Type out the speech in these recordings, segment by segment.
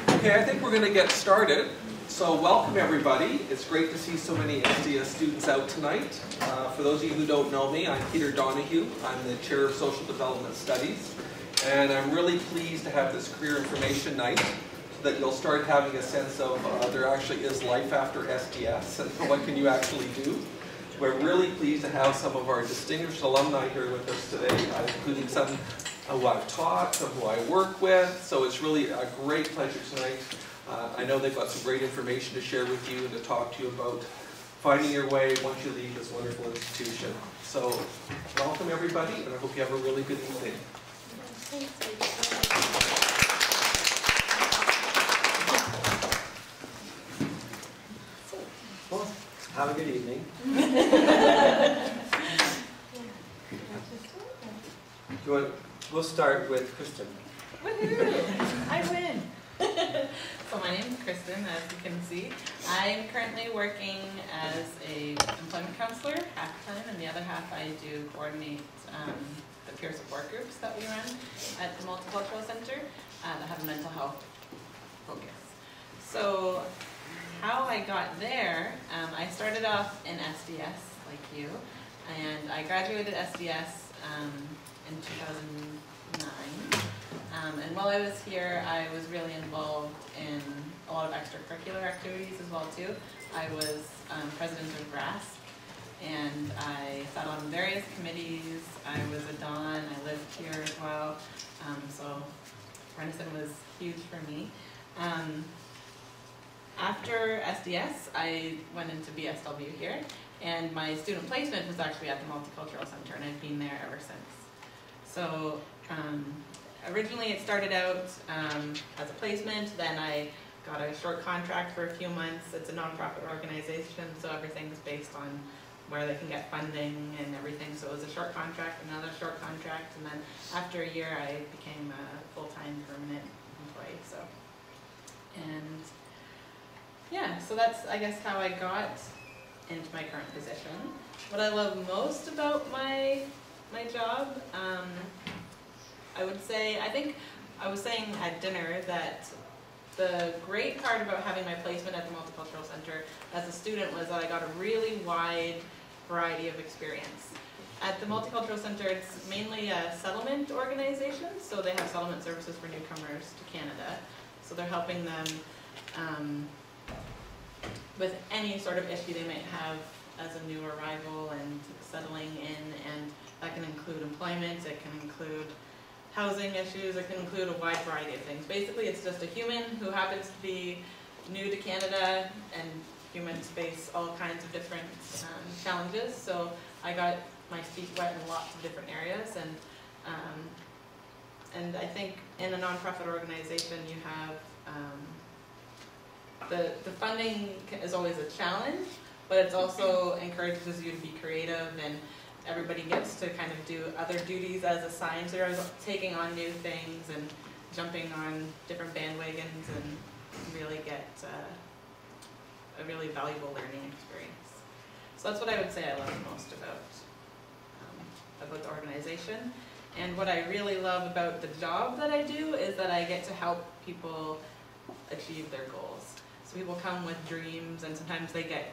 Okay, I think we're going to get started. So welcome everybody. It's great to see so many SDS students out tonight. For those of you who don't know me, I'm Peter Donahue. I'm the Chair of Social Development Studies. And I'm really pleased to have this career information night so that you'll start having a sense of there actually is life after SDS and what can you actually do. We're really pleased to have some of our distinguished alumni here with us today, including some who I've taught, some who I work with. So it's really a great pleasure tonight. I know they've got some great information to share with you and to talk to you about finding your way once you leave this wonderful institution. So welcome everybody, and I hope you have a really good evening. Well, have a good evening. We'll start with Kristin. Woohoo! I win! So my name is Kristin, as you can see. I'm currently working as a employment counselor, half the time, and the other half I do coordinate the peer support groups that we run at the Multicultural Center that have a mental health focus. So how I got there, I started off in SDS, like you, and I graduated SDS in 2009. And while I was here, I was really involved in a lot of extracurricular activities as well too. I was president of GRASP, and I sat on various committees. I was a Don. I lived here as well. So Renison was huge for me. After SDS, I went into BSW here, and my student placement was actually at the Multicultural Center, and I've been there ever since. So originally it started out as a placement, then I got a short contract for a few months. It's a nonprofit organization, so everything's based on where they can get funding and everything. So it was a short contract, another short contract, and then after a year I became a full-time permanent employee. So, and yeah, so that's, I guess, how I got into my current position. What I love most about my job, I would say, I think I was saying at dinner that the great part about having my placement at the Multicultural Center as a student was that I got a really wide variety of experience. At the Multicultural Center, it's mainly a settlement organization, so they have settlement services for newcomers to Canada. So they're helping them with any sort of issue they might have as a new arrival and settling in, and that can include employment, it can include housing issues, it can include a wide variety of things. Basically, it's just a human who happens to be new to Canada, and humans face all kinds of different challenges. So I got my feet wet in lots of different areas, and I think in a nonprofit organization you have the funding is always a challenge, but it also encourages you to be creative, and everybody gets to kind of do other duties as assigned. So you're taking on new things and jumping on different bandwagons and really get a really valuable learning experience. So that's what I would say I love most about the organization. And what I really love about the job that I do is that I get to help people achieve their goals. So people come with dreams, and sometimes they get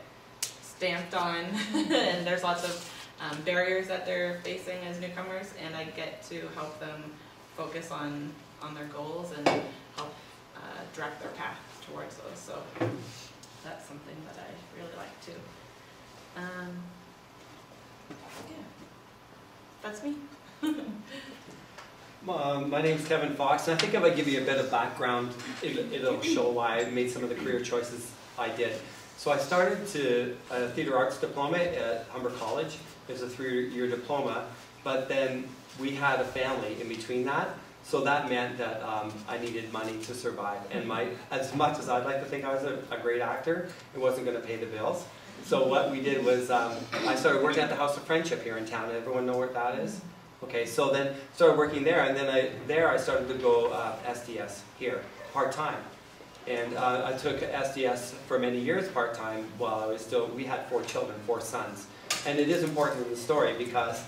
stamped on and there's lots of barriers that they're facing as newcomers, and I get to help them focus on their goals and help direct their path towards those. So that's something that I really like too. Yeah, that's me. My name's Kevin Fox, and I think if I give you a bit of background, it'll show why I made some of the career choices I did. So I started a theatre arts diploma at Humber College. It was a 3-year diploma, but then we had a family in between that, so that meant that I needed money to survive. And as much as I'd like to think I was a great actor, it wasn't going to pay the bills. So what we did was I started working at the House of Friendship here in town. Everyone know what that is? Okay, so then started working there, and then I started to go SDS here, part-time. And I took SDS for many years part-time while I was we had 4 children, 4 sons. And it is important in the story because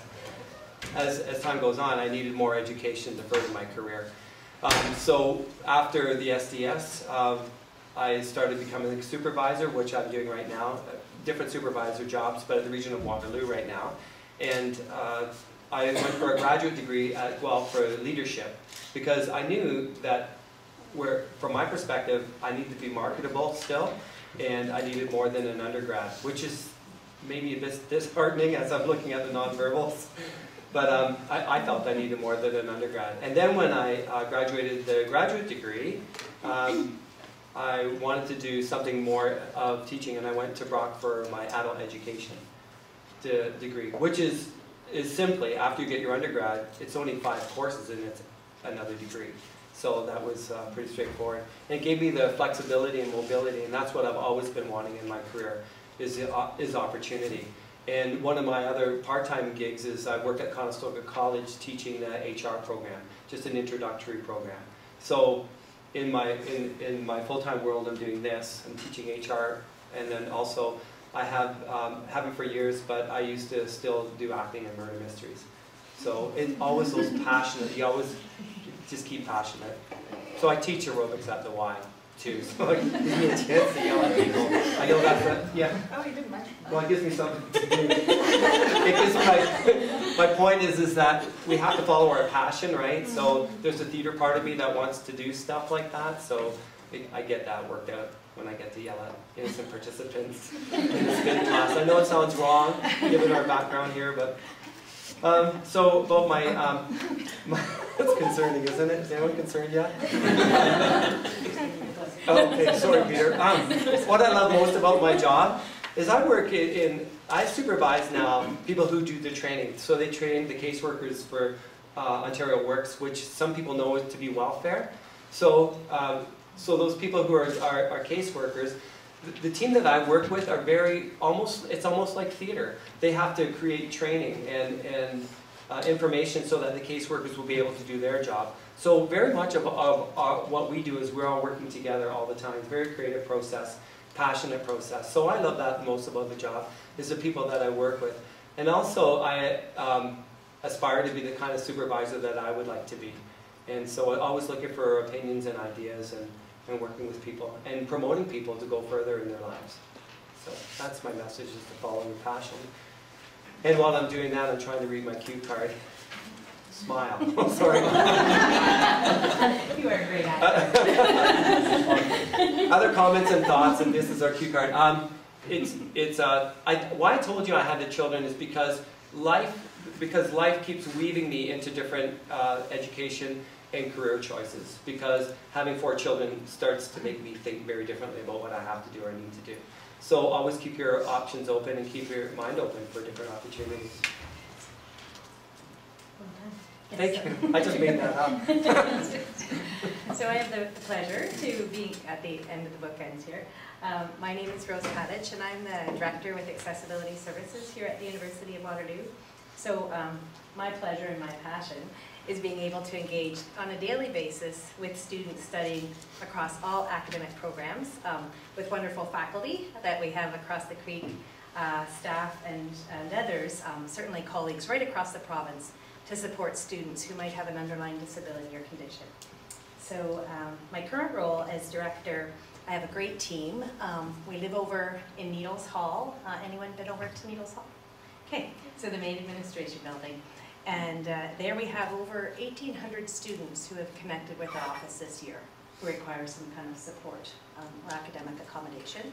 as time goes on, I needed more education to further my career. So after the SDS, I started becoming a supervisor, which I'm doing right now. Different supervisor jobs, but at the region of Waterloo right now. And I went for a graduate degree for leadership, because I knew that from my perspective, I need to be marketable still, and I needed more than an undergrad, which is maybe a bit disheartening as I'm looking at the nonverbals. But I felt I needed more than an undergrad. And then when I graduated the graduate degree, I wanted to do something more of teaching, and I went to Brock for my adult education degree, which is simply, after you get your undergrad, it's only 5 courses and it's another degree. So that was pretty straightforward. And it gave me the flexibility and mobility, and that's what I've always been wanting in my career, is opportunity. And one of my other part-time gigs is I work at Conestoga College teaching the HR program, just an introductory program. So in my full-time world, I'm doing this. I'm teaching HR, and then also I haven't for years, but I used to still do acting and murder mysteries. So it's always those passionate. You always just keep passionate. So I teach aerobics at the Y too. So it gives me a chance to yell at people. I yell at yeah. Oh, you didn't mention that. Well, it gives me something to do. It gives my point is that we have to follow our passion, right? So there's a theater part of me that wants to do stuff like that. So I get that worked out when I get to yell at innocent participants in the spin class. I know it sounds wrong given our background here, but so about my that's concerning, isn't it? Is anyone concerned yet? Oh, okay, sorry, Peter. What I love most about my job is I work I supervise now people who do the training. So they train the caseworkers for Ontario Works, which some people know to be welfare. So, so those people who are caseworkers, the team that I work with are it's almost like theater. They have to create training and information so that the caseworkers will be able to do their job. So very much of what we do is we're all working together all the time. Very creative process, passionate process. So I love that most about the job, is the people that I work with. And also I aspire to be the kind of supervisor that I would like to be. And so I'm always looking for opinions and ideas and working with people and promoting people to go further in their lives. So that's my message, is to follow your passion. And while I'm doing that, I'm trying to read my cue card. Smile. Oh, sorry. You are a great actor. Other comments and thoughts, and this is our cue card. Why I told you I had the children is because life keeps weaving me into different education and career choices. Because having 4 children starts to make me think very differently about what I have to do or need to do. So always keep your options open and keep your mind open for different opportunities. Thank you. I just made that up. So I have the pleasure to be at the end of the bookends here. My name is Rose Padacz, and I'm the Director with Accessibility Services here at the University of Waterloo. So my pleasure and my passion is being able to engage on a daily basis with students studying across all academic programs, with wonderful faculty that we have across the creek, staff and others, certainly colleagues right across the province, to support students who might have an underlying disability or condition. So my current role as director, I have a great team. We live over in Needles Hall. Anyone been over to Needles Hall? Okay, so the main administration building. And there we have over 1,800 students who have connected with our office this year, who require some kind of support or academic accommodation.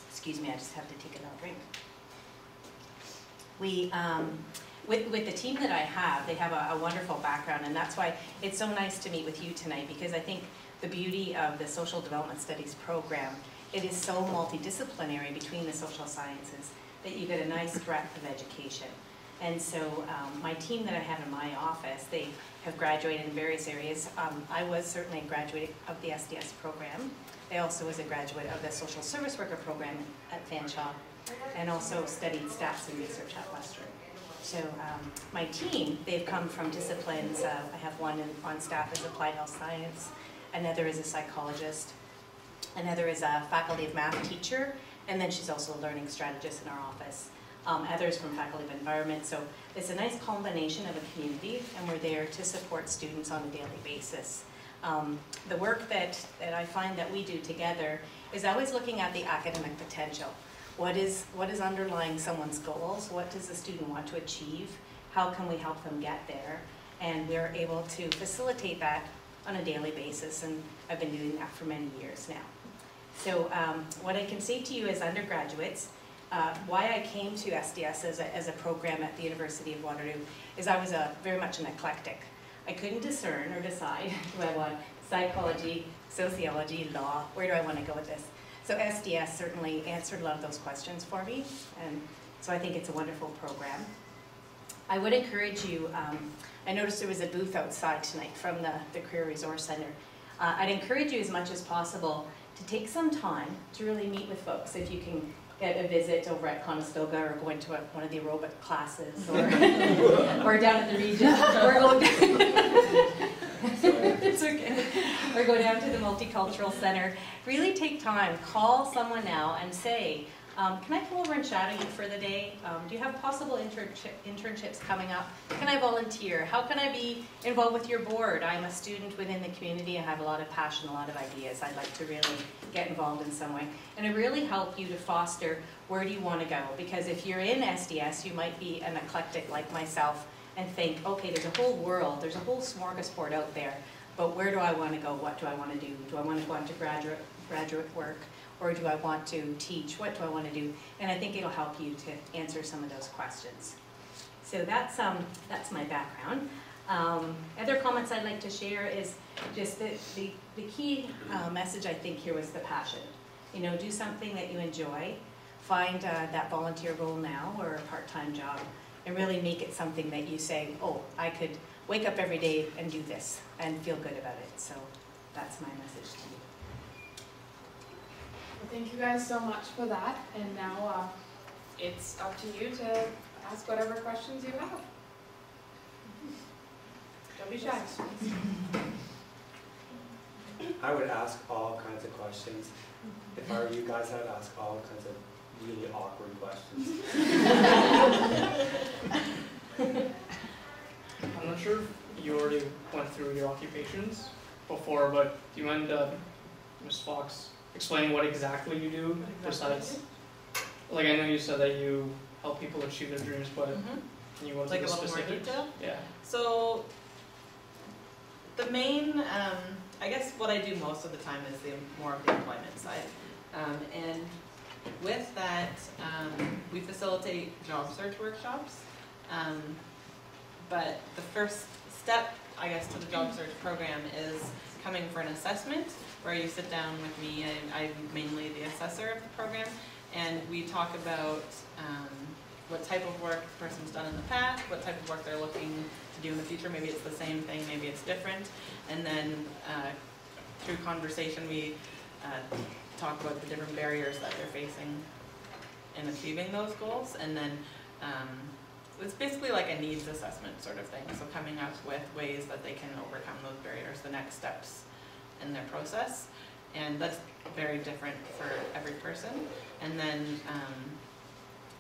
Excuse me, I just have to take another drink. We, with the team that I have, they have a wonderful background, and that's why it's so nice to meet with you tonight, because I think the beauty of the Social Development Studies program, it is so multidisciplinary between the social sciences that you get a nice breadth of education. And so my team that I have in my office, they have graduated in various areas. I was certainly a graduate of the SDS program. I also was a graduate of the Social Service Worker program at Fanshawe, and also studied stats and research at Western. So my team, they've come from disciplines. I have one on staff as applied health science, another is a psychologist, another is a faculty of math teacher, and then she's also a learning strategist in our office. others from Faculty of Environment. So it's a nice combination of a community, and we're there to support students on a daily basis. The work that I find that we do together is always looking at the academic potential. What is underlying someone's goals? What does the student want to achieve? How can we help them get there? And we're able to facilitate that on a daily basis, and I've been doing that for many years now. So what I can say to you as undergraduates, why I came to SDS as a program at the University of Waterloo is I was very much an eclectic. I couldn't discern or decide, do I want psychology, sociology, law, where do I want to go with this? So SDS certainly answered a lot of those questions for me, and so I think it's a wonderful program. I would encourage you, I noticed there was a booth outside tonight from the Career Resource Center. I'd encourage you as much as possible to take some time to really meet with folks. If you can get a visit over at Conestoga or go into one of the aerobic classes or, or down at the region, or go it's okay. Or go down to the Multicultural Center. Really take time, call someone now and say, can I come over and chat with you for the day? Do you have possible internships coming up? Can I volunteer? How can I be involved with your board? I'm a student within the community. I have a lot of passion, a lot of ideas. I'd like to really get involved in some way. And it really help you to foster where do you want to go? Because if you're in SDS, you might be an eclectic like myself and think, okay, there's a whole world, there's a whole smorgasbord out there, but where do I want to go? What do I want to do? Do I want to go on to graduate work? Or do I want to teach? What do I want to do? And I think it'll help you to answer some of those questions. So that's my background. Other comments I'd like to share is just the key message I think here was the passion. You know, do something that you enjoy. Find that volunteer role now or a part-time job, and really make it something that you say, oh, I could wake up every day and do this and feel good about it. So that's my message to you. Well, thank you guys so much for that, and now it's up to you to ask whatever questions you have. Don't be shy. I would ask all kinds of questions. If I were you guys, I'd ask all kinds of really awkward questions. I'm not sure if you already went through your occupations before, but do you mind, Ms. Fox, explaining what exactly you do besides, like I know you said that you help people achieve their dreams, but can you go into Like the a little more specifics? detail? Yeah. So the main, I guess what I do most of the time is more of the employment side. And with that, we facilitate job search workshops. But the first step, I guess, to the job search program is coming for an assessment where you sit down with me. I'm mainly the assessor of the program, and we talk about what type of work the person's done in the past, what type of work they're looking to do in the future. Maybe it's the same thing, maybe it's different. And then through conversation, we talk about the different barriers that they're facing in achieving those goals. And then it's basically like a needs assessment sort of thing. So coming up with ways that they can overcome those barriers, the next steps in their process. And that's very different for every person. And then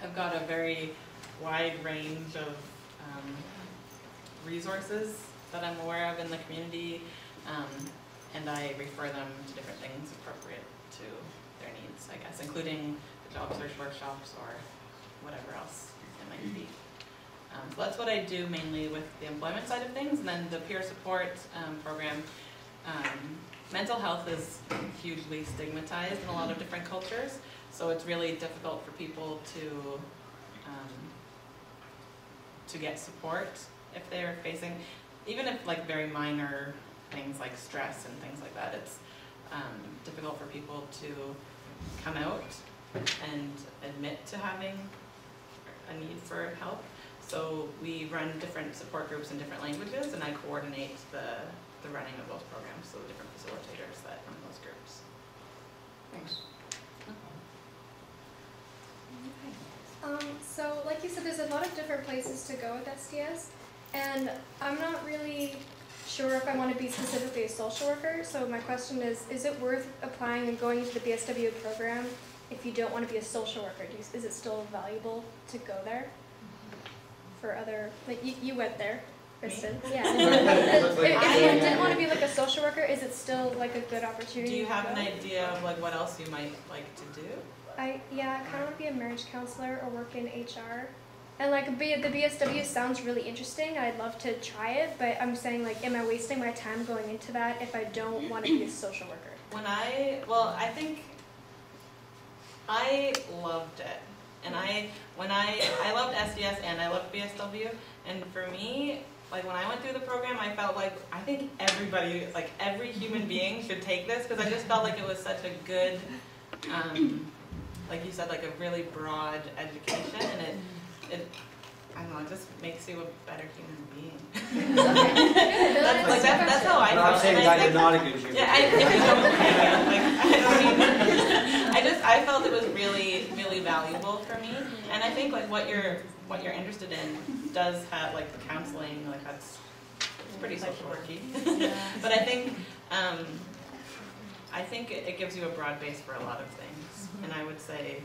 I've got a very wide range of resources that I'm aware of in the community, and I refer them to different things appropriate to their needs, I guess, including the job search workshops or whatever else it might be. So that's what I do mainly with the employment side of things. And then the peer support program, mental health is hugely stigmatized in a lot of different cultures, so it's really difficult for people to get support if they're facing, even if like very minor things like stress and things like that. It's difficult for people to come out and admit to having a need for help. So we run different support groups in different languages, and I coordinate the running of those programs, so the different facilitators that run those groups. Thanks. So like you said, there's a lot of different places to go with SDS, and I'm not really sure if I want to be specifically a social worker, so my question is it worth applying and going to the BSW program if you don't want to be a social worker, is it still valuable to go there? For other, like you went there, Kristin. Yeah. If you didn't want to be like a social worker, is it still like a good opportunity? Do you have to an go? idea of like what else you might like to do? I kind of want to be a marriage counselor or work in HR. And like the BSW sounds really interesting. I'd love to try it, but I'm saying like, am I wasting my time going into that if I don't want to be a social worker? I think I loved it. And I loved SDS and I loved BSW, and for me, like when I went through the program, I felt like I think everybody, like every human being should take this, because I just felt like it was such a good, like you said, like a really broad education, and it I don't know, it just makes you a better human being. That's how I felt. I'm not saying that you're not a good human being. Yeah, if you don't, I felt it was really, really valuable for me, and I think like what you're interested in does have like the counseling, like it's pretty social worky. But I think it gives you a broad base for a lot of things, and I would say,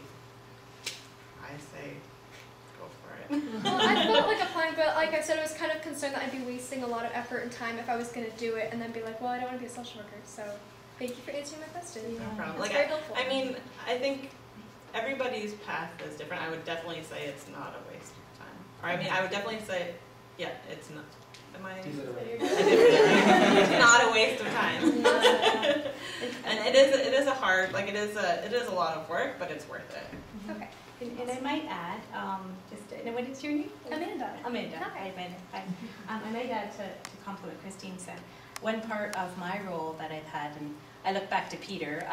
go for it. Well, I felt like applying, but like I said, I was kind of concerned that I'd be wasting a lot of effort and time if I was going to do it and then be like, well, I don't want to be a social worker. So thank you for answering my question. No problem. It's Like very helpful. I mean, I think everybody's path is different. I would definitely say it's not a waste of time. Or I mean, I would definitely say, yeah, it's not. Am I? It's not a waste of time. And it is a hard, like it is a lot of work, but it's worth it. Okay. And I might add, and what is your name? Amanda. Amanda. Hi. Hi, Amanda. Hi. I might add to compliment Kristin said. One part of my role that I've had, and I look back to Peter,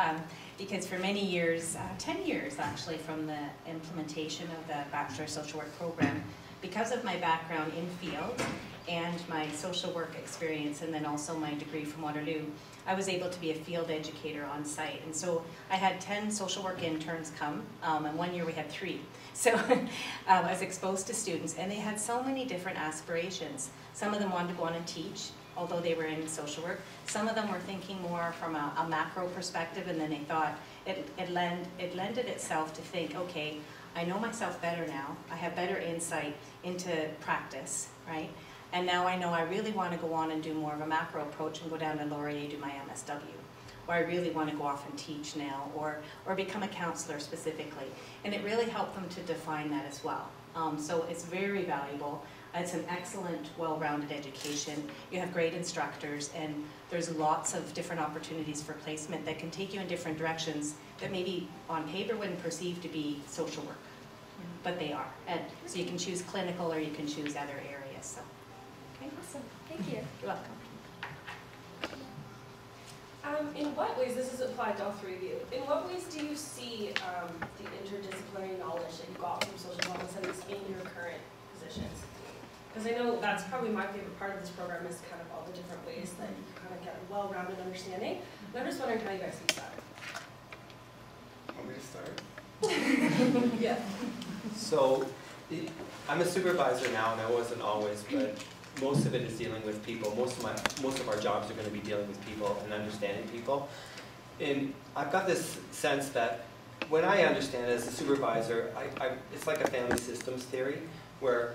because for many years, 10 years actually, from the implementation of the Bachelor of Social Work program, because of my background in field and my social work experience, and then also my degree from Waterloo, I was able to be a field educator on site. And so I had 10 social work interns come, and one year we had 3. So I was exposed to students, and they had so many different aspirations. Some of them wanted to go on and teach, although they were in social work. Some of them were thinking more from a macro perspective, and then they thought it lended itself to think, okay, I know myself better now. I have better insight into practice, right? And now I know I really want to go on and do more of a macro approach and go down to Laurier, do my MSW. Or I really want to go off and teach now, or become a counselor specifically. And it really helped them to define that as well. So it's very valuable. It's an excellent, well-rounded education. You have great instructors, and there's lots of different opportunities for placement that can take you in different directions that maybe on paper wouldn't perceive to be social work, but they are. And so you can choose clinical or you can choose other areas. So. Okay. Awesome. Thank you. You're welcome. In what ways, this is applied to all 3 of you, in what ways do you see the interdisciplinary knowledge that you got from social wellness studies in your current positions? Because I know that's probably my favorite part of this program, is kind of all the different ways that you kind of get a well-rounded understanding. And I'm just wondering how you guys use that. Want me to start? Yeah. So, I'm a supervisor now, and I wasn't always, but most of it is dealing with people. Most of our jobs are going to be dealing with people and understanding people. And I've got this sense that when I understand as a supervisor, it's like a family systems theory, where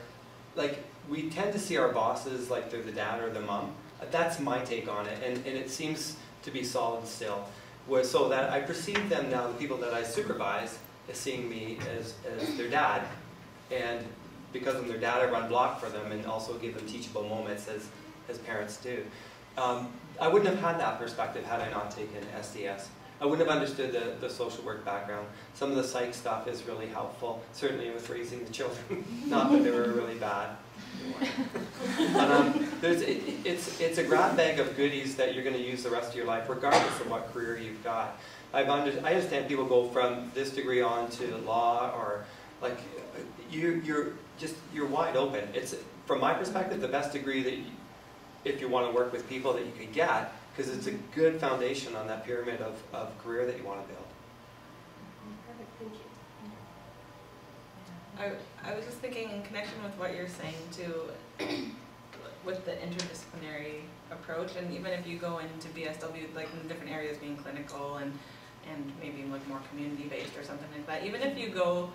like we tend to see our bosses like they're the dad or the mom. That's my take on it, and it seems to be solid still. So that I perceive them now, the people that I supervise, as seeing me as their dad, and because I'm their dad, I run block for them and also give them teachable moments as parents do. I wouldn't have had that perspective had I not taken SDS. I wouldn't have understood the social work background. Some of the psych stuff is really helpful, certainly with raising the children. Not that they were really bad. It's a grab bag of goodies that you're going to use the rest of your life, regardless of what career you've got. I understand people go from this degree on to law, or like you're wide open. It's, from my perspective, the best degree that if you want to work with people that you could get, because it's a good foundation on that pyramid of career that you want to build. Perfect, thank you. I was just thinking in connection with what you're saying too, with the interdisciplinary approach, and even if you go into BSW, like in different areas being clinical and maybe like more community-based or something like that. Even if you go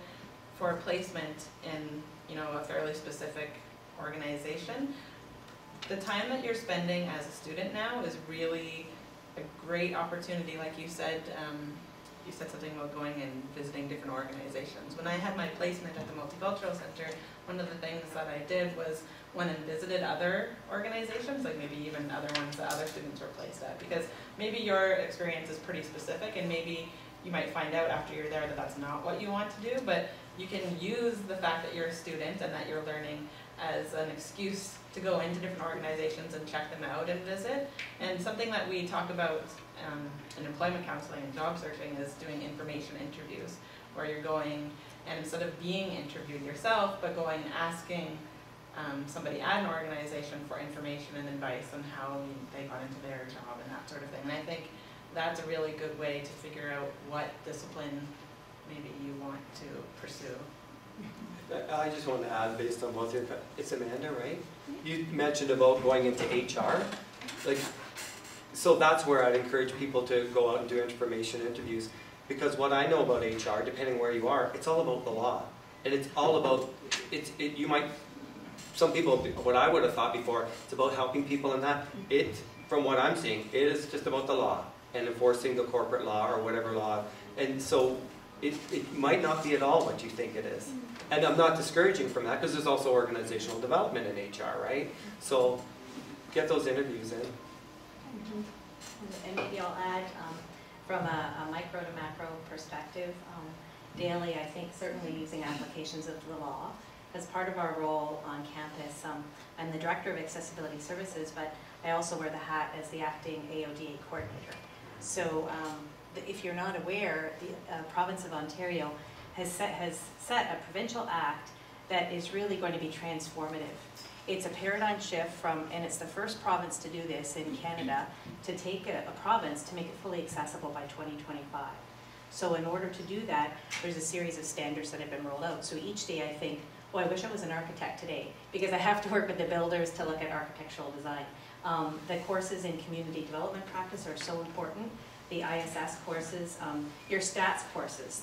for a placement in, you know, a fairly specific organization, the time that you're spending as a student now is really a great opportunity. Like you said something about going and visiting different organizations. When I had my placement at the Multicultural Center, one of the things that I did was went and visited other organizations, like maybe even other ones that other students were placed at, because maybe your experience is pretty specific and maybe you might find out after you're there that that's not what you want to do, but you can use the fact that you're a student and that you're learning as an excuse to go into different organizations and check them out and visit. And something that we talk about in employment counseling and job searching is doing information interviews, where you're going and instead of being interviewed yourself, but going and asking somebody at an organization for information and advice on how they got into their job and that sort of thing. And I think that's a really good way to figure out what discipline maybe you want to pursue. I just want to add, based on both your, it's Amanda, right? You mentioned about going into HR. Like, so that's where I'd encourage people to go out and do information interviews. Because what I know about HR, depending where you are, it's all about the law. And it's all about, you might, some people, what I would have thought before, it's about helping people in that. From what I'm seeing, it is just about the law and enforcing the corporate law or whatever law. And so it might not be at all what you think it is. And I'm not discouraging from that because there's also organizational development in HR, right? So get those interviews in. And maybe I'll add, from a micro to macro perspective, daily I think certainly using applications of the law as part of our role on campus. I'm the Director of Accessibility Services, but I also wear the hat as the acting AODA coordinator. So if you're not aware, the province of Ontario has set a provincial act that is really going to be transformative. It's a paradigm shift from, and it's the first province to do this in Canada, to take a province to make it fully accessible by 2025. So in order to do that, there's a series of standards that have been rolled out. So each day I think, oh, I wish I was an architect today, because I have to work with the builders to look at architectural design. The courses in community development practice are so important. The ISS courses, your stats courses,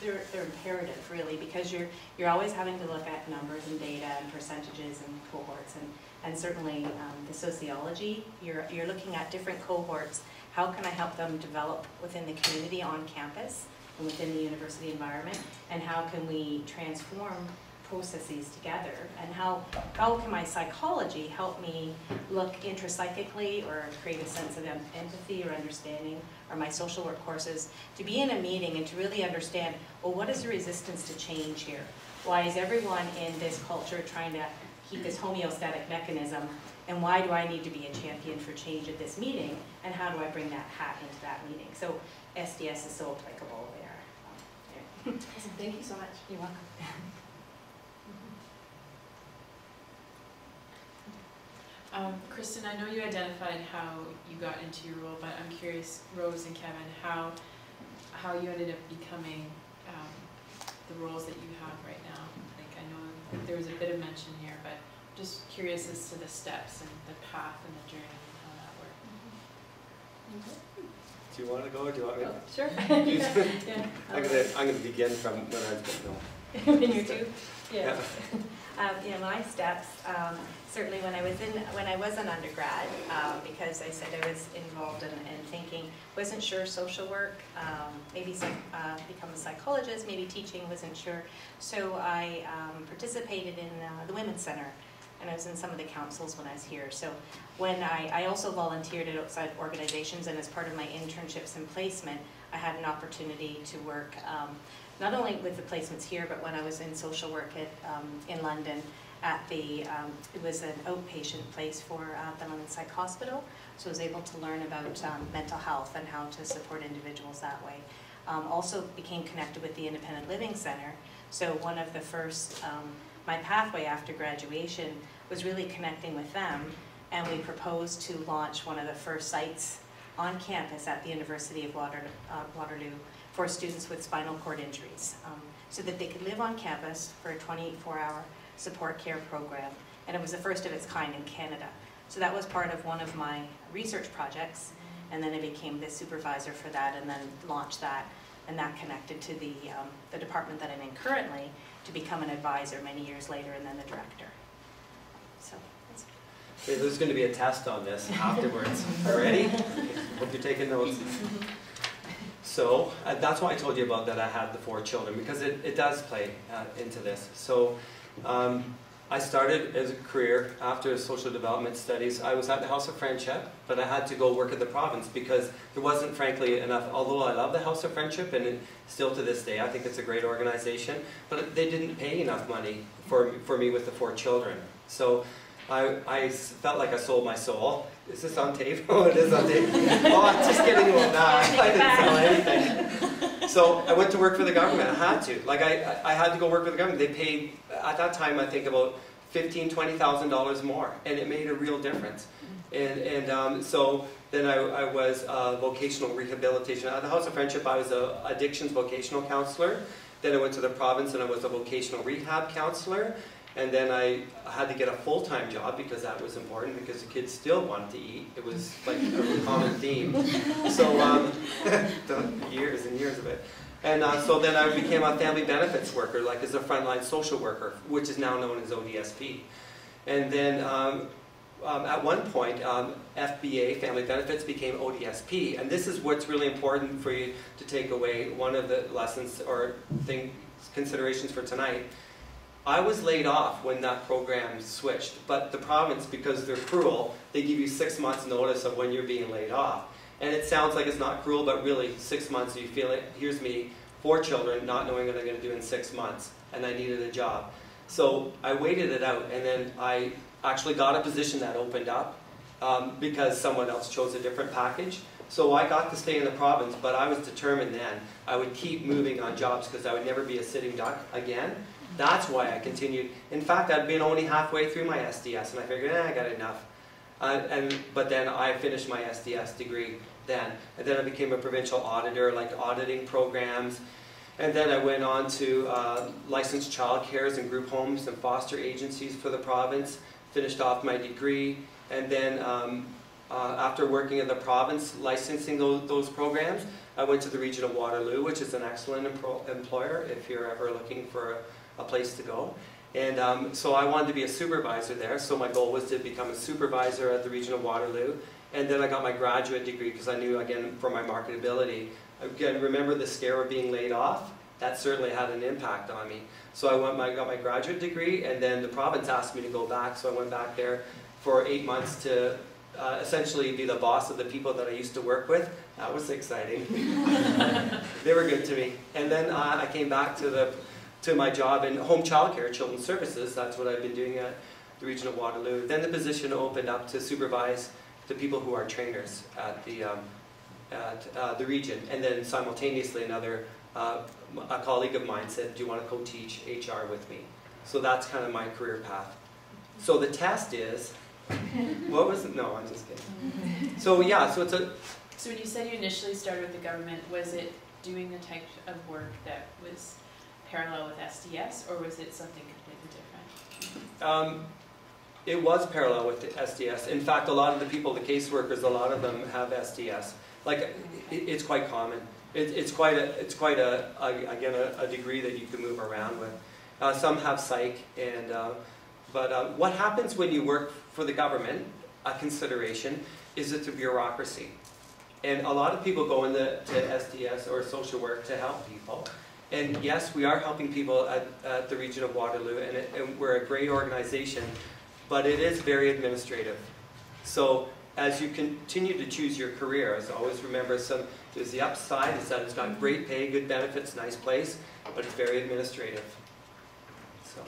they're imperative really, because you're always having to look at numbers and data and percentages and cohorts, and certainly the sociology, you're looking at different cohorts. How can I help them develop within the community on campus and within the university environment, and how can we transform processes together, and how can my psychology help me look intrapsychically or create a sense of empathy or understanding, or my social work courses, to be in a meeting and to really understand, well, what is the resistance to change here? Why is everyone in this culture trying to keep this homeostatic mechanism, and why do I need to be a champion for change at this meeting, and how do I bring that hat into that meeting? So SDS is so applicable there. Awesome. Thank you so much. You're welcome. Kristin, I know you identified how you got into your role, but I'm curious, Rose and Kevin, how you ended up becoming the roles that you have right now. Like, I know there was a bit of mention here, but just curious as to the steps and the path and the journey and how that worked. Do you want to go or do you want me to? Oh, sure. Yeah. I'm going to begin from when I was going. When you're two? Yeah. My steps, certainly when I was an undergrad, because I said I was involved in thinking, wasn't sure social work, maybe become a psychologist, maybe teaching, wasn't sure. So I participated in the Women's Center, and I was in some of the councils when I was here. So when I also volunteered at outside organizations, and as part of my internships and placement, I had an opportunity to work not only with the placements here, but when I was in social work in London at it was an outpatient place for the London Psych Hospital, so I was able to learn about mental health and how to support individuals that way. Also became connected with the Independent Living Center, so one of the first, my pathway after graduation was really connecting with them, and we proposed to launch one of the first sites on campus at the University of Waterloo for students with spinal cord injuries, so that they could live on campus for a 24-hour support care program. And it was the first of its kind in Canada. So that was part of one of my research projects. and then I became the supervisor for that, and then launched that, and that connected to the department that I'm in currently to become an advisor many years later, and then the director. So that's Okay, there's going to be a test on this afterwards. Ready? Hope you're taking notes. So that's why I told you about that I had the 4 children, because it does play into this. So I started as a career after social development studies. I was at the House of Friendship, but I had to go work at the province because there wasn't, frankly, enough, although I love the House of Friendship, and still to this day I think it's a great organization, but they didn't pay enough money for me with the 4 children. So I felt like I sold my soul. Is this on tape? Oh, it is on tape. Oh, I'm just kidding about that. I didn't sell anything. So I went to work for the government. I had to. Like I had to go work for the government. They paid, at that time, I think about $15,000, $20,000 more, and it made a real difference. And so then I was vocational rehabilitation. At the House of Friendship, I was an addictions vocational counselor. Then I went to the province and I was a vocational rehab counselor. And then I had to get a full-time job because that was important, because the kids still wanted to eat. It was like a common theme. So years and years of it. And so then I became a family benefits worker, like as a frontline social worker, which is now known as ODSP. And then at one point, FBA, family benefits, became ODSP. And this is what's really important for you to take away. One of the lessons or considerations for tonight. I was laid off when that program switched, but the province, because they're cruel, they give you 6 months notice of when you're being laid off. And it sounds like it's not cruel, but really 6 months, you feel it. Here's me, 4 children, not knowing what I'm going to do in 6 months, and I needed a job. So I waited it out, and then I actually got a position that opened up because someone else chose a different package. So I got to stay in the province, but I was determined then I would keep moving on jobs because I would never be a sitting duck again. That's why I continued. In fact, I'd been only halfway through my SDS, and I figured, I got enough. But then I finished my SDS degree then. And then I became a provincial auditor, like auditing programs. And then I went on to licensed child cares and group homes and foster agencies for the province. Finished off my degree. And then after working in the province, licensing those programs, I went to the region of Waterloo, which is an excellent employer if you're ever looking for a place to go. And so I wanted to be a supervisor there, so my goal was to become a supervisor at the region of Waterloo. And then I got my graduate degree because I knew, again, for my marketability. Again, remember the scare of being laid off? That certainly had an impact on me. So I got my graduate degree, and then the province asked me to go back, so I went back there for 8 months to essentially be the boss of the people that I used to work with. That was exciting. They were good to me. And then I came back to my job in home childcare, children's services. That's what I've been doing at the region of Waterloo. Then the position opened up to supervise the people who are trainers at the region. And then simultaneously a colleague of mine said, do you want to co-teach HR with me? So that's kind of my career path. So the test is, what was it? No, I'm just kidding. So yeah, so it's a... So when you said you initially started with the government, was it doing the type of work that was parallel with SDS, or was it something completely different? It was parallel with the SDS. In fact, a lot of the people, the caseworkers, a lot of them have SDS. Like, it's quite common. It's quite a degree that you can move around with. Some have psych, and but what happens when you work for the government? A consideration is it's a bureaucracy, and a lot of people go into SDS or social work to help people. And yes, we are helping people at the region of Waterloo, and we're a great organization, but it is very administrative. So as you continue to choose your career, as always remember, there's the upside is that it's got great pay, good benefits, nice place, but it's very administrative. So,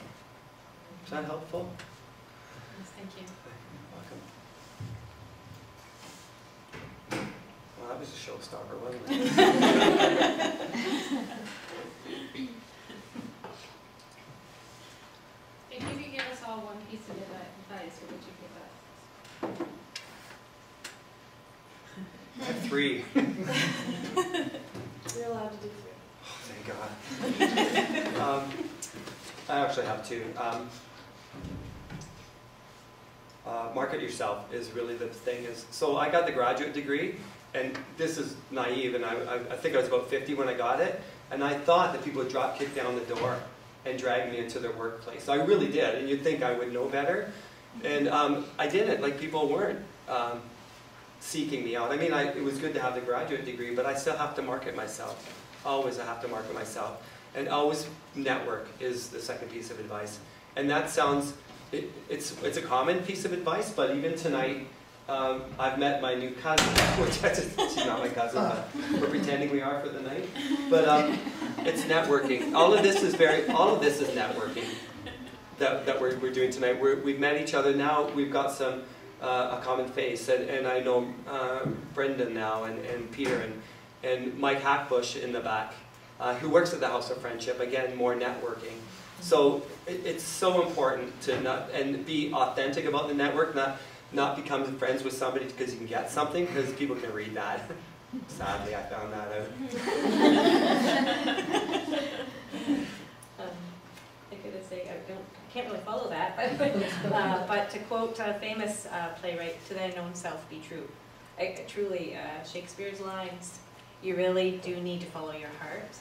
is that helpful? Yes, thank you. Welcome. Well, that was a showstopper, wasn't it? If you could give us all one piece of advice, what would you give us? I have 3. You're allowed to do 3. Oh, thank God. I actually have 2. Market yourself is really the thing. So I got the graduate degree, and this is naive, and I think I was about 50 when I got it, and I thought that people would drop kick down the door and drag me into their workplace. I really did, and you'd think I would know better. And I didn't, like people weren't seeking me out. I mean, it was good to have the graduate degree, but I still have to market myself. Always I have to market myself. And always network is the second piece of advice. And that sounds, it's a common piece of advice, but even tonight, I've met my new cousin, which she's not my cousin, but we're pretending we are for the night. But it's networking. All of this is networking that we're doing tonight. We've met each other now. We've got some a common face, and I know Brendan now, and Peter, and Mike Hackbush in the back, who works at the House of Friendship. Again, more networking. So it's so important to be authentic about the network, not become friends with somebody because you can get something, because people can read that. Sadly, I found that out. I could say I can't really follow that, but to quote a famous playwright, "To thine own self be true." Truly, Shakespeare's lines. You really do need to follow your heart.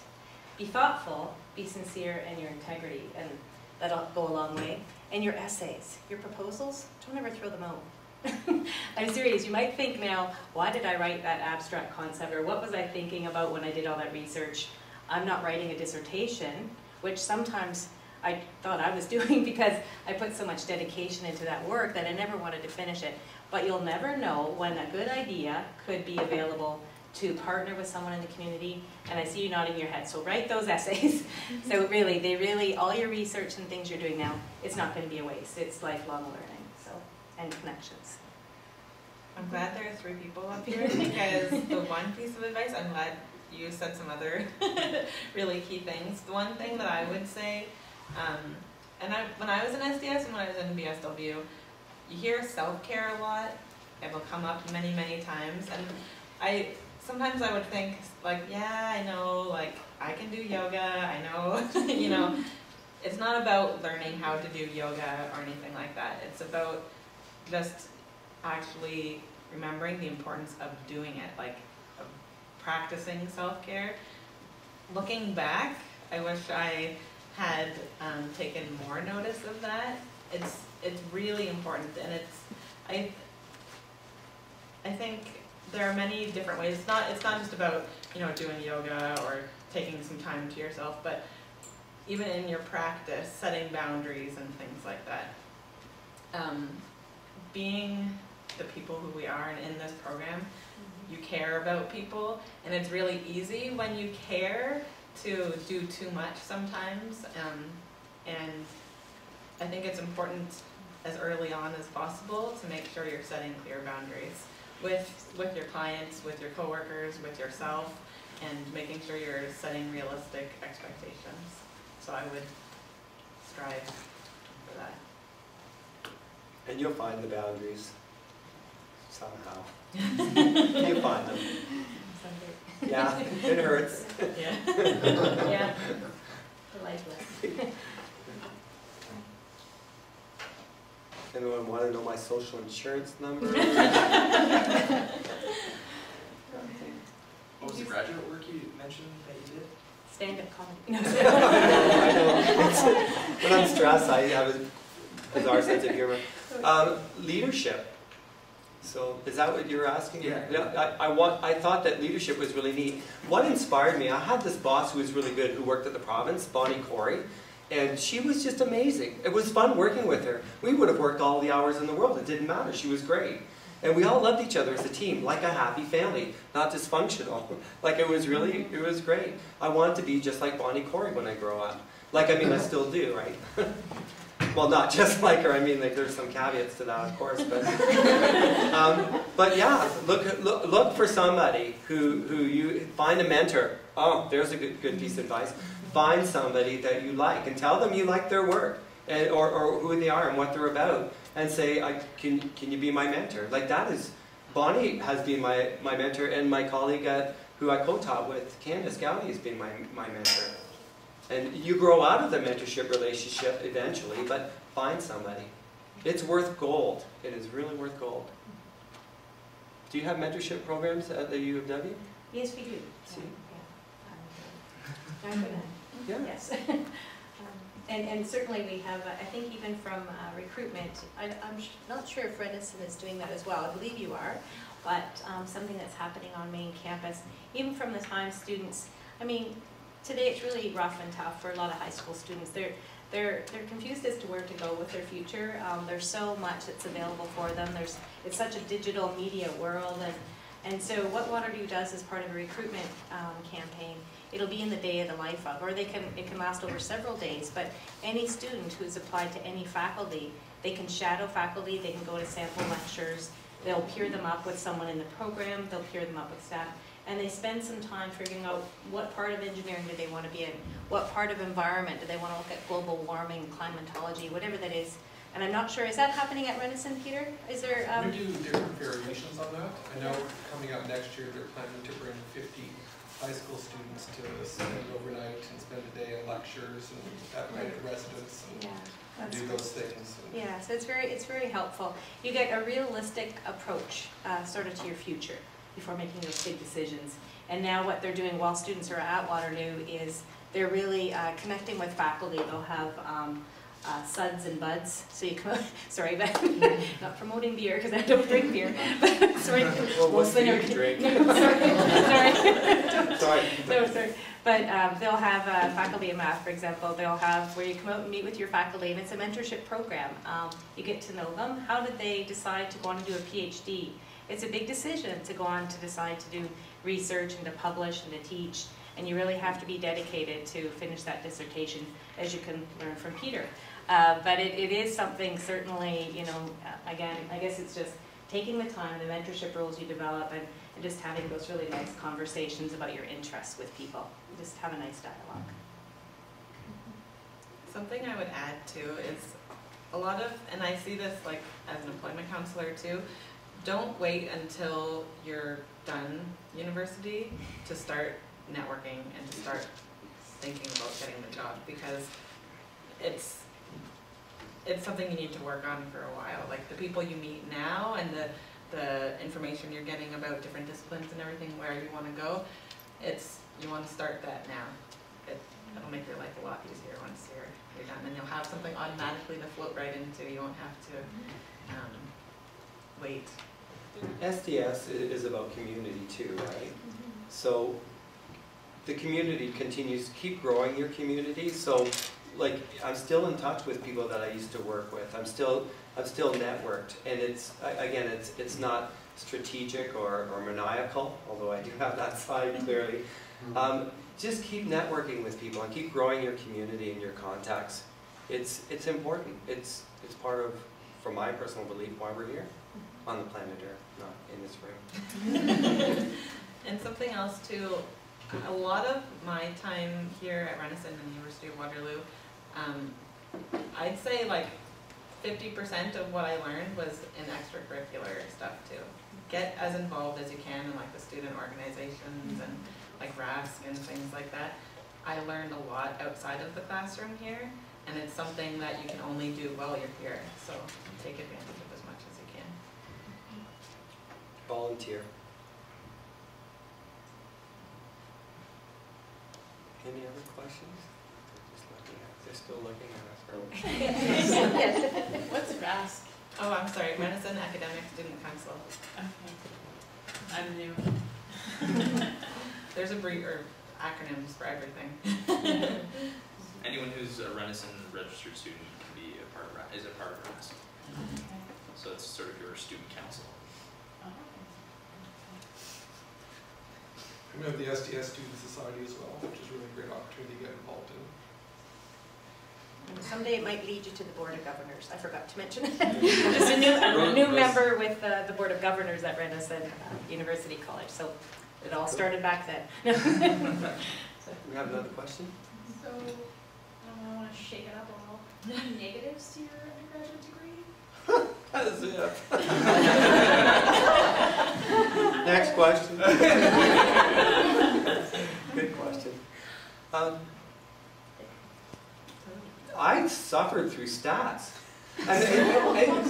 Be thoughtful, be sincere in your integrity, and that'll go a long way. And your essays, your proposals, don't ever throw them out. I'm serious, you might think now, why did I write that abstract concept, or what was I thinking about when I did all that research? I'm not writing a dissertation, which sometimes I thought I was doing because I put so much dedication into that work that I never wanted to finish it. But you'll never know when a good idea could be available to partner with someone in the community, and I see you nodding your head, so write those essays. So really, all your research and things you're doing now, it's not going to be a waste. It's lifelong learning, so, and connections. I'm glad there are 3 people up here, because the one piece of advice, I'm glad you said some other really key things. The one thing that I would say, when I was in SDS and when I was in BSW, you hear self-care a lot. It will come up many, many times, and sometimes I would think, like, yeah, I know, like, I can do yoga, I know, you know, it's not about learning how to do yoga or anything like that. It's about just actually remembering the importance of doing it, like, of practicing self-care. Looking back, I wish I had taken more notice of that. It's really important, and I think there are many different ways. It's not just about, you know, doing yoga or taking some time to yourself, but even in your practice, setting boundaries and things like that. Being the people who we are, and in this program, you care about people, and it's really easy when you care to do too much sometimes, and I think it's important as early on as possible to make sure you're setting clear boundaries with your clients, with your coworkers, with yourself, and making sure you're setting realistic expectations. So I would strive for that. And you'll find the boundaries somehow. You'll find them. Yeah, it hurts. Yeah. Yeah. Lifeless. Anyone want to know my social insurance number? What was the graduate work you mentioned that you did? Stand-up comedy. I know. When I'm stressed, I have a bizarre sense of humor. Leadership. So, is that what you were asking? Yeah. I thought that leadership was really neat. What inspired me, I had this boss who was really good, who worked at the province, Bonnie Corey, and she was just amazing. It was fun working with her. We would have worked all the hours in the world. It didn't matter. She was great. And we all loved each other as a team, like a happy family, not dysfunctional. Like, it was great. I wanted to be just like Bonnie Corey when I grow up. Like, I mean, I still do, right? Well, not just like her. I mean, like, there's some caveats to that, of course. But yeah, look for somebody who you find a mentor. Oh, there's a good piece of advice. Find somebody that you like and tell them you like their work, or who they are and what they're about, and say, can you be my mentor? Like, that is, Bonnie has been my mentor, and my colleague who I co-taught with, Candace Gowdy, has been my mentor. And you grow out of the mentorship relationship eventually, but find somebody. It's worth gold. It is really worth gold. Do you have mentorship programs at the U of W? Yes, we do. See? I'm gonna, Yeah. yes. And certainly we have, I think even from recruitment, I'm not sure if Renison is doing that as well. I believe you are, but something that's happening on main campus, even from the time students, I mean, today it's really rough and tough for a lot of high school students. They're confused as to where to go with their future. There's so much that's available for them. It's such a digital media world, and so what Waterloo does as part of a recruitment campaign, it'll be in the day of the life of, or it can last over several days, but any student who's applied to any faculty, they can shadow faculty, they can go to sample lectures, they'll peer them up with someone in the program, they'll peer them up with staff, and they spend some time figuring out what part of engineering do they want to be in, what part of environment do they want to look at, global warming, climatology, whatever that is. And I'm not sure, is that happening at Renison, Peter? Is there? We do different variations on that. I know coming up next year, they're planning to bring 50 high school students to spend overnight and spend a day in lectures and at night at residence and do those things. Yeah, so it's very helpful. You get a realistic approach sort of to your future before making those big decisions. And now what they're doing while students are at Waterloo is they're really connecting with faculty. They'll have suds and buds. So you come, sorry, but not promoting beer because I don't drink beer. But sorry, well, what do you drink? No, sorry. Sorry. No, sorry. But they'll have faculty and math, for example. They'll have where you come out and meet with your faculty, and it's a mentorship program. You get to know them. How did they decide to go on and do a PhD? It's a big decision to go on to decide to do research and to publish and to teach. And you really have to be dedicated to finish that dissertation, as you can learn from Peter. But it is something certainly, you know, again, I guess it's just taking the time, the mentorship roles you develop, and just having those really nice conversations about your interests with people. Just have a nice dialogue. Something I would add too is a lot of, and I see this like as an employment counselor too, don't wait until you're done university to start networking and to start thinking about getting the job, because it's something you need to work on for a while. Like the people you meet now and the information you're getting about different disciplines and everything, where you want to go, you want to start that now. It'll make your life a lot easier once you're done, and you'll have something automatically to float right into. You won't have to wait. SDS is about community too, right? So the community continues to keep growing your community. So like I'm still in touch with people that I used to work with. I'm still networked, and it's not strategic or maniacal, although I do have that side clearly. Just keep networking with people and keep growing your community and your contacts. It's important. It's part of, from my personal belief, why we're here on the planet Earth, not in this room. And something else too, a lot of my time here at Renison and the University of Waterloo, I'd say like 50% of what I learned was in extracurricular stuff too. Get as involved as you can in like the student organizations and like RASC and things like that. I learned a lot outside of the classroom here, and it's something that you can only do while you're here. So take advantage of as much as you can. Volunteer. Any other questions? They're still looking at us. What's RASC? Oh, I'm sorry, Renison Academic Student Council. Okay. I'm new. There's acronyms for everything. Anyone who's a Renison registered student can be a part of Renison. Okay. So it's sort of your student council. We have the SDS Student Society as well, which is really a great opportunity to get involved in. And someday it might lead you to the Board of Governors. I forgot to mention it. Just a new member with the Board of Governors at Renison University College. So it all started back then. We have another question? So, I want to shake it up a little. Any negatives to your undergraduate degree? That's it. Next question. Good question. I suffered through stats.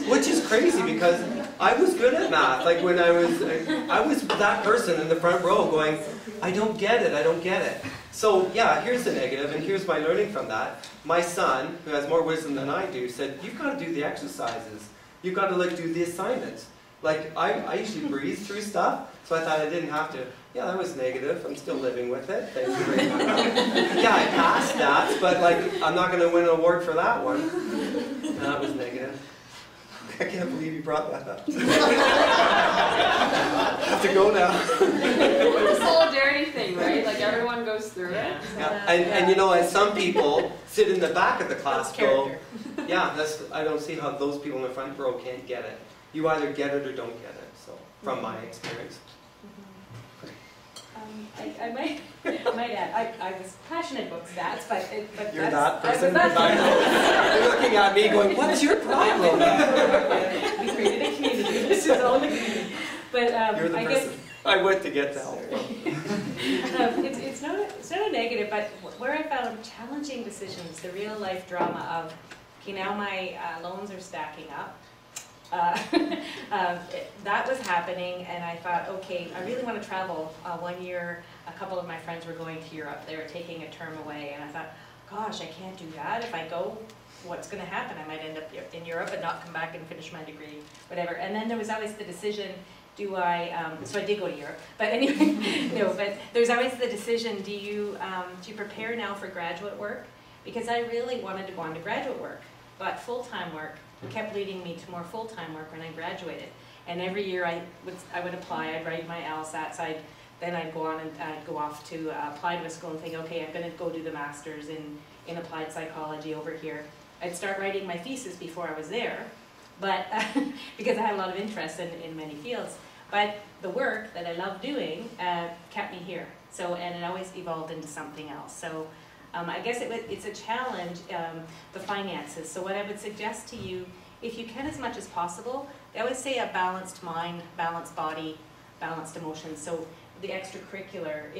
Which is crazy because I was good at math. Like when I was that person in the front row going, I don't get it, I don't get it. So yeah, here's the negative, and here's my learning from that. My son, who has more wisdom than I do, said, you've got to do the exercises. You've got to like do the assignments. Like I usually breeze through stuff, so I thought I didn't have to. Yeah, that was negative. I'm still living with it. Thank you very much. Yeah, I passed that, but like I'm not going to win an award for that one. And that was negative. I can't believe you brought that up. I have to go now. It's a solidarity thing, right? Like everyone goes through it. Yeah. And you know, and some people sit in the back of the class go, yeah, I don't see how those people in the front row can't get it. You either get it or don't get it, so, from my experience. I might add, I was passionate about stats, but you're that person? You're looking at me going, what's your problem? We created a community. This is all the community. But you're the person I went to get to help. It's not a negative, but where I found challenging decisions, the real life drama of, okay, now my loans are stacking up. That was happening, and I thought, okay, I really want to travel. 1 year, a couple of my friends were going to Europe. They were taking a term away, and I thought, gosh, I can't do that. If I go, what's going to happen? I might end up in Europe and not come back and finish my degree, whatever. And then there was always the decision, do I, so I did go to Europe, but anyway, no, but there's always the decision, do you prepare now for graduate work? Because I really wanted to go on to graduate work, but full-time work kept leading me to more full-time work when I graduated. And every year I would apply, I'd write my LSATs, then I'd go on and I'd go off to apply to a school and think, okay, I'm going to go do the master's in applied psychology over here. I'd start writing my thesis before I was there, but because I had a lot of interest in many fields. But the work that I loved doing kept me here. So, and it always evolved into something else. So I guess it's a challenge, the finances. So what I would suggest to you, if you can as much as possible, they always say a balanced mind, balanced body, balanced emotions. So the extracurricular,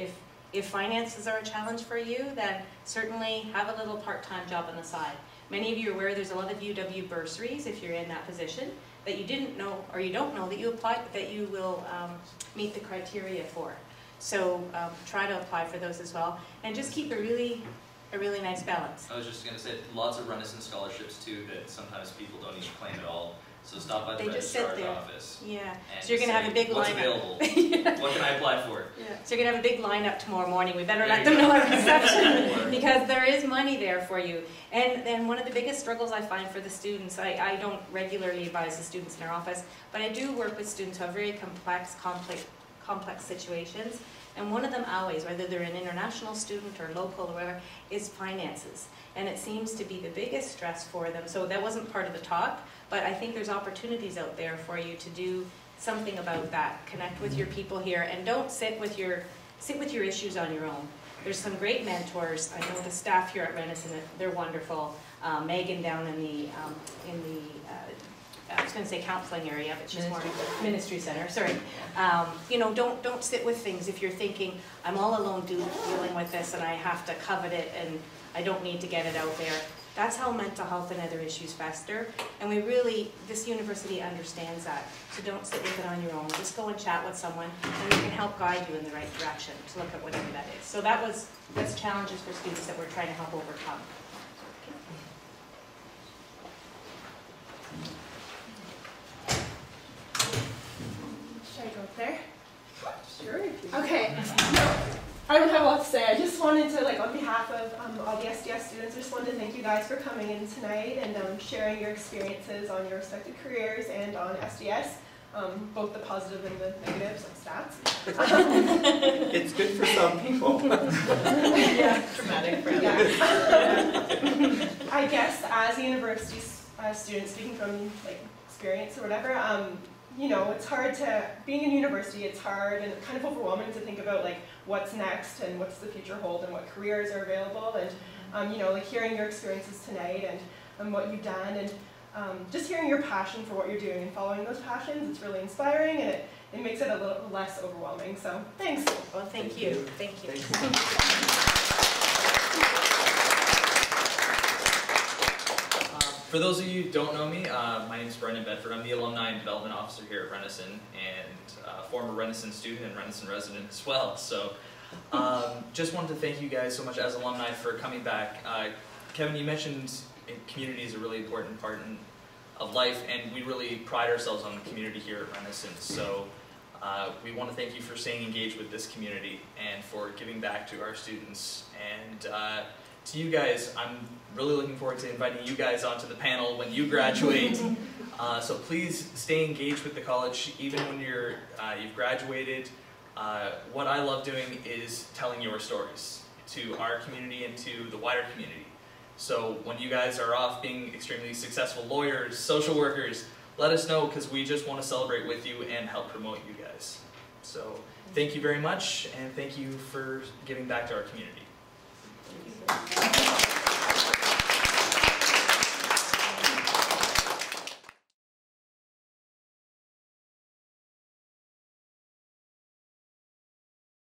if finances are a challenge for you, then certainly have a little part-time job on the side. Many of you are aware there's a lot of UW bursaries if you're in that position that you didn't know or you don't know that you applied, that you will meet the criteria for. So try to apply for those as well, and just keep a really nice balance. I was just going to say, lots of Renaissance scholarships too that sometimes people don't even claim at all. So stop by the registrar's office. Yeah. So you're going to have a big lineup. What's available? Yeah. What can I apply for? Yeah. So you're going to have a big lineup tomorrow morning. We better let them know at reception because there is money there for you. And one of the biggest struggles I find for the students, I don't regularly advise the students in our office, but I do work with students who have very complex situations. And one of them always, whether they're an international student or local or whatever, is finances. And it seems to be the biggest stress for them. So that wasn't part of the talk, but I think there's opportunities out there for you to do something about that. Connect with your people here, and don't sit with your issues on your own. There's some great mentors. I know the staff here at Renison, they're wonderful. Megan down in the I was going to say counseling area, but she's more ministry center. Sorry. You know, don't sit with things if you're thinking, I'm all alone dealing with this and I have to covet it and I don't need to get it out there. That's how mental health and other issues fester. And this university understands that. So don't sit with it on your own. Just go and chat with someone and they can help guide you in the right direction to look at whatever that is. So that's challenges for students that we're trying to help overcome. Should I go up there? Sure. Okay. I don't have a lot to say. I just wanted to, on behalf of all the SDS students, I just wanted to thank you guys for coming in tonight and sharing your experiences on your respective careers and on SDS, both the positive and the negatives, like stats. It's good for some people. Yeah, traumatic for others. Yeah. I guess as a university student, speaking from experience or whatever, you know, it's hard being in university, it's hard and kind of overwhelming to think about what's next and what's the future hold and what careers are available, and you know, hearing your experiences tonight and what you've done, and just hearing your passion for what you're doing and following those passions, it's really inspiring, and it makes it a little less overwhelming. So thanks. Well, thank you. Thank you. For those of you who don't know me, my name is Brendan Bedford. I'm the Alumni and Development Officer here at Renison, and former Renison student and Renison resident as well. So just wanted to thank you guys so much as alumni for coming back. Kevin, you mentioned community is a really important part of life, and we really pride ourselves on the community here at Renison. So we want to thank you for staying engaged with this community and for giving back to our students. And to you guys, I'm really looking forward to inviting you guys onto the panel when you graduate. So please stay engaged with the college, even when you've graduated. What I love doing is telling your stories to our community and to the wider community. So when you guys are off being extremely successful lawyers, social workers, let us know, because we just want to celebrate with you and help promote you guys. So thank you very much, and thank you for giving back to our community. Thank you.